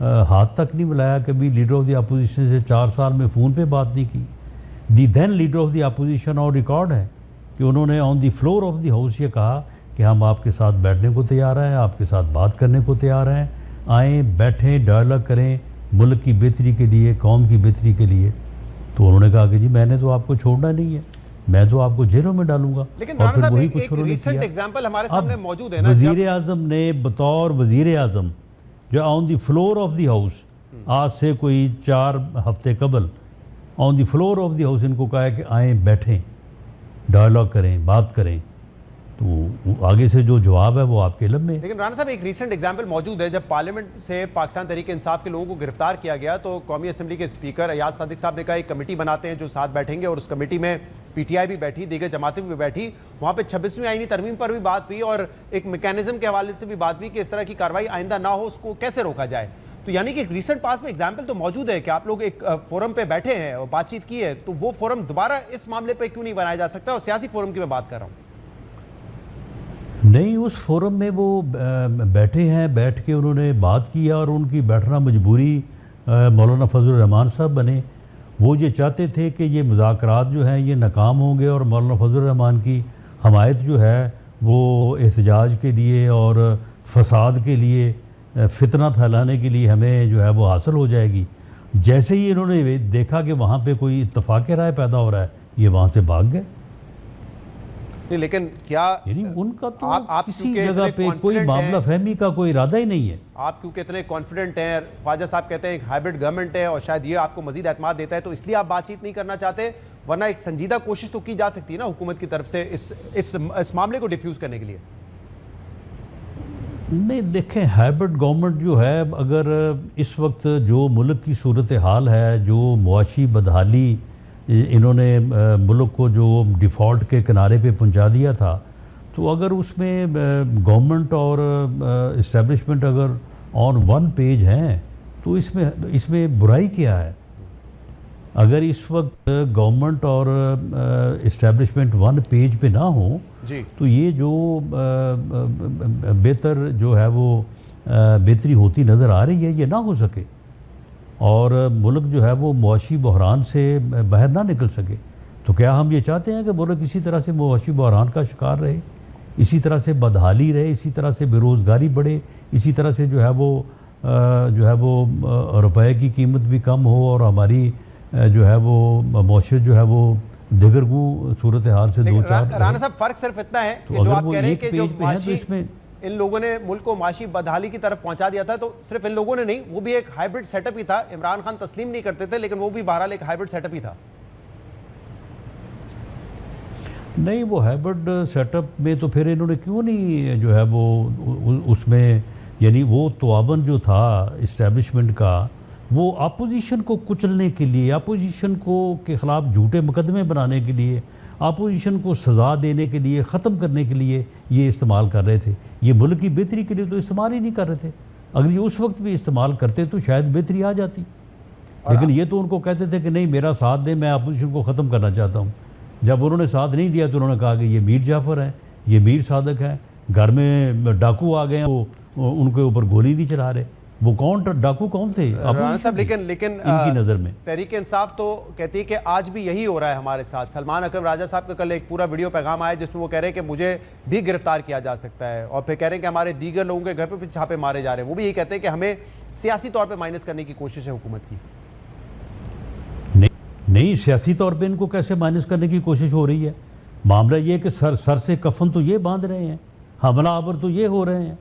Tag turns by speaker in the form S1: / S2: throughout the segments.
S1: ہاتھ تک نہیں ملایا, کبھی لیڈر آف دی اپوزیشن سے 4 سال میں فون پہ بات نہیں کی. دی دین لیڈر آف دی اپوزیشن اور ریکارڈ ہے کہ انہوں نے آن دی فلور آف دی ہاؤس یہ کہا کہ ہم آپ کے ساتھ بیٹھنے کو تیار ہیں, آپ کے ساتھ بات کرنے کو تیار ہیں, آئیں بیٹھیں ڈائلاگ کریں ملک کی بہتری کے لیے, قوم کی بہتری کے لیے. تو انہوں نے کہا کہ جی میں نے تو آپ کو چھوڑنا نہیں ہے, میں تو آپ کو جیلوں میں ڈالوں گا.
S2: لیکن
S1: اور
S2: رانا صاحب
S1: وہی
S2: ایک
S1: کچھ انہوں نے
S2: ریسنٹ
S1: کیا.
S2: ایگزامپل ہمارے سامنے موجود ہے نا,
S1: وزیر اعظم نے بطور وزیر اعظم جو آن دی فلور آف دی ہاؤس آج سے کوئی 4 ہفتے قبل آن دی فلور آف دی ہاؤس ان کو کہا ہے کہ آئیں بیٹھیں ڈائلاگ کریں بات کریں, تو آگے سے جو جواب ہے وہ آپ کے علم میں.
S2: لیکن رانا صاحب ایک ریسنٹ ایگزامپل موجود ہے, جب پارلیمنٹ سے پاکستان تحریک انصاف کے لوگوں کو گرفتار کیا گیا تو قومی اسمبلی کے اسپیکر ایاز صادق صاحب نے کہا ایک کمیٹی بناتے ہیں جو ساتھ بیٹھیں گے, اور اس کمیٹی میں پی ٹی آئی بھی بیٹھی, دیگر جماعتیں بھی بیٹھی, وہاں پہ 26ویں آئینی ترمیم پر بھی بات ہوئی اور ایک میکینزم کے حوالے سے بھی بات ہوئی کہ اس طرح کی کارروائی آئندہ نہ ہو, اس کو کیسے روکا جائے. تو یعنی کہ ایک ریسنٹ پاس میں ایگزامپل تو موجود ہے کہ آپ لوگ ایک فورم پہ بیٹھے ہیں اور بات چیت کی ہے, تو وہ فورم دوبارہ اس معاملے پہ کیوں نہیں بنایا جا سکتا؟ اور سیاسی فورم کی میں بات کر رہا ہوں.
S1: نہیں, اس فورم میں وہ بیٹھے ہیں, بیٹھ کے انہوں نے بات کیا اور ان کی بیٹھنا مجبوری مولانا فضل الرحمان صاحب بنے. وہ یہ چاہتے تھے کہ یہ مذاکرات جو ہیں یہ ناکام ہوں گے اور مولانا فضل الرحمان کی حمایت جو ہے وہ احتجاج کے لیے اور فساد کے لیے, فتنہ پھیلانے کے لیے ہمیں جو ہے وہ حاصل ہو جائے گی. جیسے ہی انہوں نے دیکھا کہ وہاں پہ کوئی اتفاق رائے پیدا ہو رہا ہے, یہ وہاں سے بھاگ گئے.
S2: نہیں, لیکن کیا
S1: یعنی ان کا تو
S2: آپ
S1: کسی جگہ پہ کوئی معاملہ فہمی کا کوئی ارادہ ہی نہیں ہے.
S2: آپ کیونکہ اتنے کانفیڈنٹ ہیں, خواجہ صاحب کہتے ہیں ایک ہائبرڈ گورنمنٹ ہے اور شاید یہ آپ کو مزید اعتماد دیتا ہے, تو اس لیے آپ بات چیت نہیں کرنا چاہتے, ورنہ ایک سنجیدہ کوشش تو کی جا سکتی ہے نا حکومت کی طرف سے اس معاملے کو ڈیفیوز کرنے کے لیے.
S1: نہیں دیکھیں, ہائبرڈ گورنمنٹ جو ہے, اگر اس وقت جو ملک کی صورتحال ہے, جو معاشی بدحالی انہوں نے ملک کو جو ڈیفالٹ کے کنارے پہ پہنچا دیا تھا, تو اگر اس میں گورنمنٹ اور اسٹیبلشمنٹ اگر آن ون پیج ہیں تو اس میں برائی کیا ہے؟ اگر اس وقت گورنمنٹ اور اسٹیبلشمنٹ ون پیج پہ نہ ہوں تو یہ جو بہتر جو ہے وہ بہتری ہوتی نظر آ رہی ہے یہ نہ ہو سکے, اور ملک جو ہے وہ معاشی بحران سے باہر نہ نکل سکے. تو کیا ہم یہ چاہتے ہیں کہ ملک اسی طرح سے معاشی بحران کا شکار رہے, اسی طرح سے بدحالی رہے, اسی طرح سے بے روزگاری بڑھے, اسی طرح سے جو ہے وہ روپے کی قیمت بھی کم ہو اور ہماری جو ہے وہ معاشرت جو ہے وہ دگرگوں صورتحال سے دو چار رہے؟
S2: رانا صاحب فرق صرف اتنا ہے کہ جو آپ کہہ رہے ہیں کہ جو معاشی ان لوگوں نے ملک کو معاشی بدحالی کی طرف پہنچا دیا تھا, تو صرف ان لوگوں نے نہیں, وہ بھی ایک ہائبرڈ سیٹ اپ ہی تھا. عمران خان تسلیم نہیں کرتے تھے لیکن وہ بھی بہرحال ایک ہائبرڈ سیٹ اپ ہی تھا.
S1: نہیں, وہ ہائبرڈ سیٹ اپ میں تو پھر انہوں نے کیوں نہیں جو ہے وہ اس میں, یعنی وہ تعاون جو تھا اسٹیبلشمنٹ کا, وہ اپوزیشن کو کچلنے کے لیے, اپوزیشن کو کے خلاف جھوٹے مقدمے بنانے کے لیے, اپوزیشن کو سزا دینے کے لیے, ختم کرنے کے لیے یہ استعمال کر رہے تھے. یہ ملک کی بہتری کے لیے تو استعمال ہی نہیں کر رہے تھے. اگر یہ اس وقت بھی استعمال کرتے تو شاید بہتری آ جاتی, لیکن یہ تو ان کو کہتے تھے کہ نہیں میرا ساتھ دیں, میں اپوزیشن کو ختم کرنا چاہتا ہوں. جب انہوں نے ساتھ نہیں دیا تو انہوں نے کہا کہ یہ میر جعفر ہیں, یہ میر صادق ہیں, گھر میں ڈاکو آ گئے ہیں, وہ ان کے اوپر گولی نہیں چلا رہے. وہ ڈاکو کون تھے؟
S2: لیکن
S1: ان کی نظر میں
S2: تحریک انصاف تو کہتی ہے کہ آج بھی یہی ہو رہا ہے ہمارے ساتھ. سلمان اکرم راجہ صاحب کا کل ایک پورا ویڈیو پیغام آیا جس میں وہ کہہ رہے ہیں کہ مجھے بھی گرفتار کیا جا سکتا ہے, اور پھر کہہ رہے ہیں کہ ہمارے دیگر لوگوں کے گھر پہ چھاپے مارے جا رہے ہیں. وہ بھی یہی کہتے ہیں کہ ہمیں سیاسی طور پہ مائنس کرنے کی کوشش ہے حکومت کی.
S1: نہیں, سیاسی طور پہ ان کو کیسے مائنس کرنے کی کوشش ہو رہی ہے؟ معاملہ یہ ہے کہ سر سے کفن تو یہ باندھ رہے ہیں, حملہ آور تو یہ ہو رہے ہیں.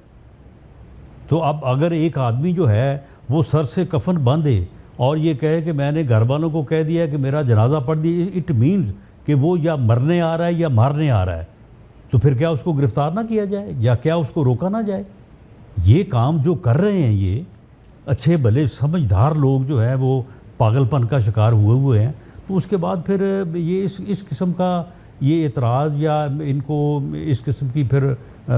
S1: تو اب اگر ایک آدمی جو ہے وہ سر سے کفن باندھے اور یہ کہے کہ میں نے گھر والوں کو کہہ دیا کہ میرا جنازہ پڑھ دیا, اٹ مینز کہ وہ یا مرنے آ رہا ہے یا مارنے آ رہا ہے, تو پھر کیا اس کو گرفتار نہ کیا جائے یا کیا اس کو روکا نہ جائے؟ یہ کام جو کر رہے ہیں یہ اچھے بھلے سمجھدار لوگ جو ہیں وہ پاگل پن کا شکار ہوئے ہیں. تو اس کے بعد پھر یہ اس قسم کا یہ اعتراض یا ان کو اس قسم کی پھر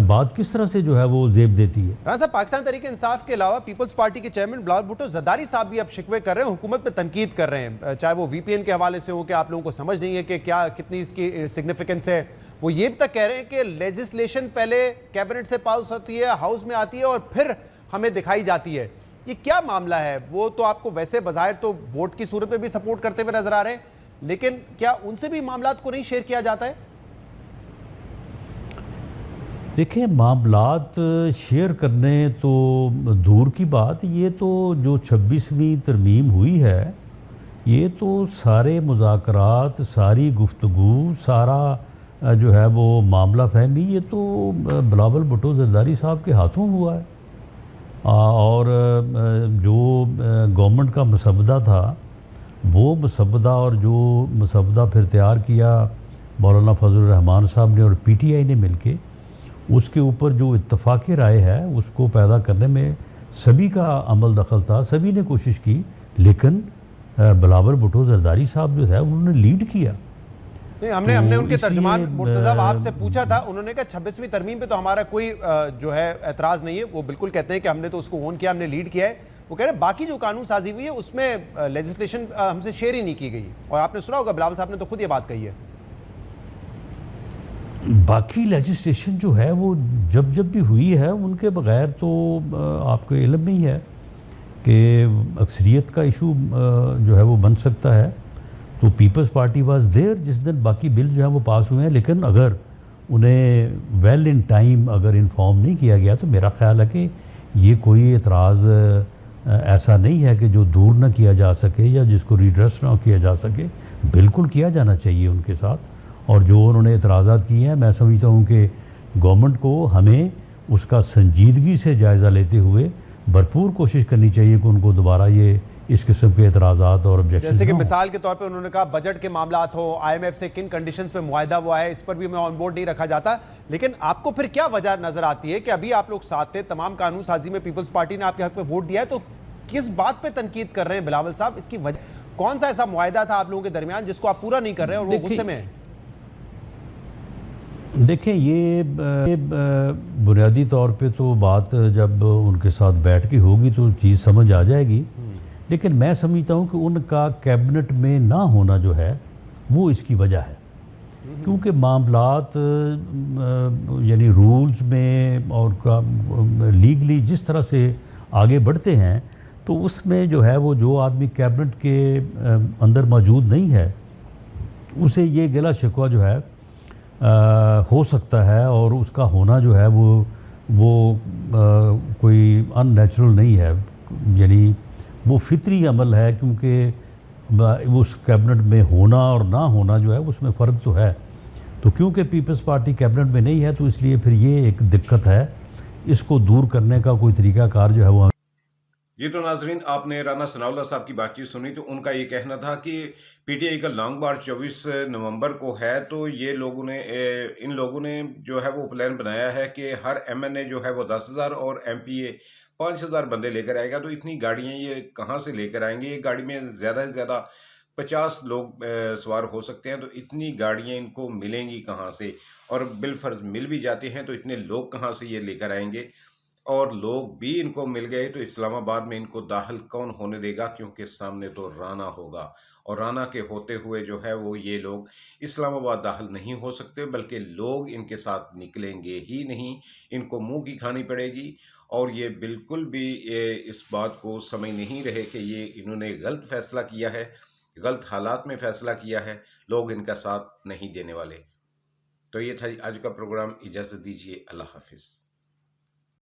S1: بات کس طرح سے جو ہے وہ زیب دیتی ہے؟
S2: رانا صاحب, پاکستان تحریک انصاف کے علاوہ پیپلز پارٹی کے چیئرمین بلاول بھٹو زرداری صاحب بھی اب شکوے کر رہے ہیں, حکومت پہ تنقید کر رہے ہیں, چاہے وہ وی پی این کے حوالے سے ہو کہ آپ لوگوں کو سمجھ نہیں ہے کہ کیا کتنی اس کی سگنیفیکنس ہے. وہ یہ بھی تک کہہ رہے ہیں کہ لیجسلیشن پہلے کیبنٹ سے پاس ہوتی ہے, ہاؤس میں آتی ہے اور پھر ہمیں دکھائی جاتی ہے. یہ کیا معاملہ ہے؟ وہ تو آپ کو ویسے بظاہر تو ووٹ کی صورت میں بھی سپورٹ کرتے ہوئے نظر آ رہے ہیں، لیکن کیا ان سے بھی معاملات کو نہیں شیئر کیا جاتا ہے؟
S1: دیکھیں، معاملات شیئر کرنے تو دور کی بات، یہ تو جو 26ویں ترمیم ہوئی ہے، یہ تو سارے مذاکرات، ساری گفتگو، سارا جو ہے وہ معاملہ فہمی، یہ تو بلاول بھٹو زرداری صاحب کے ہاتھوں ہوا ہے۔ اور جو گورنمنٹ کا مسودہ تھا، وہ مسودہ اور جو مسودہ پھر تیار کیا مولانا فضل الرحمان صاحب نے اور پی ٹی آئی نے مل کے، اس کے اوپر جو اتفاقی رائے ہے اس کو پیدا کرنے میں سبھی کا عمل دخل تھا، سبھی نے کوشش کی، لیکن بلاول بھٹو زرداری صاحب جو ہے انہوں نے لیڈ کیا۔
S2: نہیں، ہم نے ان کے
S1: اس لیے
S2: ترجمان مرتضیٰ وہاب سے پوچھا تھا، انہوں نے کہا 26ویں ترمیم پہ تو ہمارا کوئی جو ہے اعتراض نہیں ہے، وہ بالکل کہتے ہیں کہ ہم نے تو اس کو اون کیا، ہم نے لیڈ کیا ہے۔ وہ کہہ رہے ہیں باقی جو قانون سازی ہوئی ہے اس میں لیجسلیشن ہم سے شیئر ہی نہیں کی گئی، اور آپ نے سنا ہوگا بلاول صاحب نے تو خود یہ بات کہی ہے۔
S1: باقی لیجسلیشن جو ہے وہ جب بھی ہوئی ہے، ان کے بغیر تو آپ کو علم نہیں ہے کہ اکثریت کا ایشو جو ہے وہ بن سکتا ہے۔ تو پیپلز پارٹی واز دیر جس دن باقی بل جو ہیں وہ پاس ہوئے ہیں، لیکن اگر انہیں ویل ان ٹائم اگر انفارم نہیں کیا گیا تو میرا خیال ہے کہ یہ کوئی اعتراض ایسا نہیں ہے کہ جو دور نہ کیا جا سکے یا جس کو ریڈریس نہ کیا جا سکے، بالکل کیا جانا چاہیے ان کے ساتھ۔ اور جو انہوں نے اعتراضات کیے ہیں، میں سمجھتا ہوں کہ گورنمنٹ کو ہمیں اس کا سنجیدگی سے جائزہ لیتے ہوئے بھرپور کوشش کرنی چاہیے کہ ان کو دوبارہ یہ اس قسم کے اعتراضات اور آبجیکشن،
S2: جیسے کہ مثال کے طور پہ انہوں نے کہا بجٹ کے معاملات ہو، آئی ایم ایف سے کن کنڈیشنز پہ معاہدہ ہوا ہے، اس پر بھی میں آن بورڈ نہیں رکھا جاتا۔ لیکن آپ کو پھر کیا وجہ نظر آتی ہے کہ ابھی آپ لوگ ساتھ تھے، تمام قانون سازی میں پیپلز پارٹی نے آپ کے حق میں ووٹ دیا ہے، تو کس بات پہ تنقید کر رہے ہیں بلاول صاحب؟ اس کی وجہ کون سا ایسا معاہدہ تھا آپ لوگوں کے درمیان جس کو آپ پورا نہیں کر رہے ہیں اور وہ غصے میں ہیں؟
S1: دیکھیں، یہ بنیادی طور پہ تو بات جب ان کے ساتھ بیٹھ کے ہوگی تو چیز سمجھ آ جائے گی، لیکن میں سمجھتا ہوں کہ ان کا کیبنٹ میں نہ ہونا جو ہے وہ اس کی وجہ ہے، کیونکہ معاملات یعنی رولز میں اور لیگلی جس طرح سے آگے بڑھتے ہیں، تو اس میں جو ہے وہ جو آدمی کیبنٹ کے اندر موجود نہیں ہے اسے یہ گلا شکوہ جو ہے ہو سکتا ہے، اور اس کا ہونا جو ہے وہ کوئی ان نیچرل نہیں ہے، یعنی وہ فطری عمل ہے، کیونکہ اس کیبنٹ میں ہونا اور نہ ہونا جو ہے اس میں فرق تو ہے۔ تو کیونکہ پیپلز پارٹی کیبنٹ میں نہیں ہے تو اس لیے پھر یہ ایک دقت ہے، اس کو دور کرنے کا کوئی طریقہ کار جو ہے وہ۔
S3: جی تو ناظرین، آپ نے رانا ثناء اللہ صاحب کی بات چیت سنی، تو ان کا یہ کہنا تھا کہ پی ٹی آئی کا لانگ مارچ 24 نومبر کو ہے، تو یہ ان لوگوں نے جو ہے وہ پلان بنایا ہے کہ ہر ایم این اے جو ہے وہ 10,000 اور ایم پی اے 5,000 بندے لے کر آئے گا۔ تو اتنی گاڑیاں یہ کہاں سے لے کر آئیں گے؟ یہ گاڑی میں زیادہ سے زیادہ 50 لوگ سوار ہو سکتے ہیں، تو اتنی گاڑیاں ان کو ملیں گی کہاں سے؟ اور بالفرض مل بھی جاتے ہیں تو اتنے لوگ کہاں سے یہ لے کر آئیں گے؟ اور لوگ بھی ان کو مل گئے تو اسلام آباد میں ان کو داخل کون ہونے دے گا؟ کیونکہ سامنے تو رانا ہوگا، اور رانا کے ہوتے ہوئے جو ہے وہ یہ لوگ اسلام آباد داخل نہیں ہو سکتے، بلکہ لوگ ان کے ساتھ نکلیں گے ہی نہیں، ان کو منہ کی کھانی پڑے گی۔ اور یہ بالکل بھی اس بات کو سمجھ نہیں رہے کہ یہ انہوں نے غلط فیصلہ کیا ہے، غلط حالات میں فیصلہ کیا ہے، لوگ ان کا ساتھ نہیں دینے والے۔ تو یہ تھا آج کا پروگرام، اجازت دیجیے، اللہ حافظ۔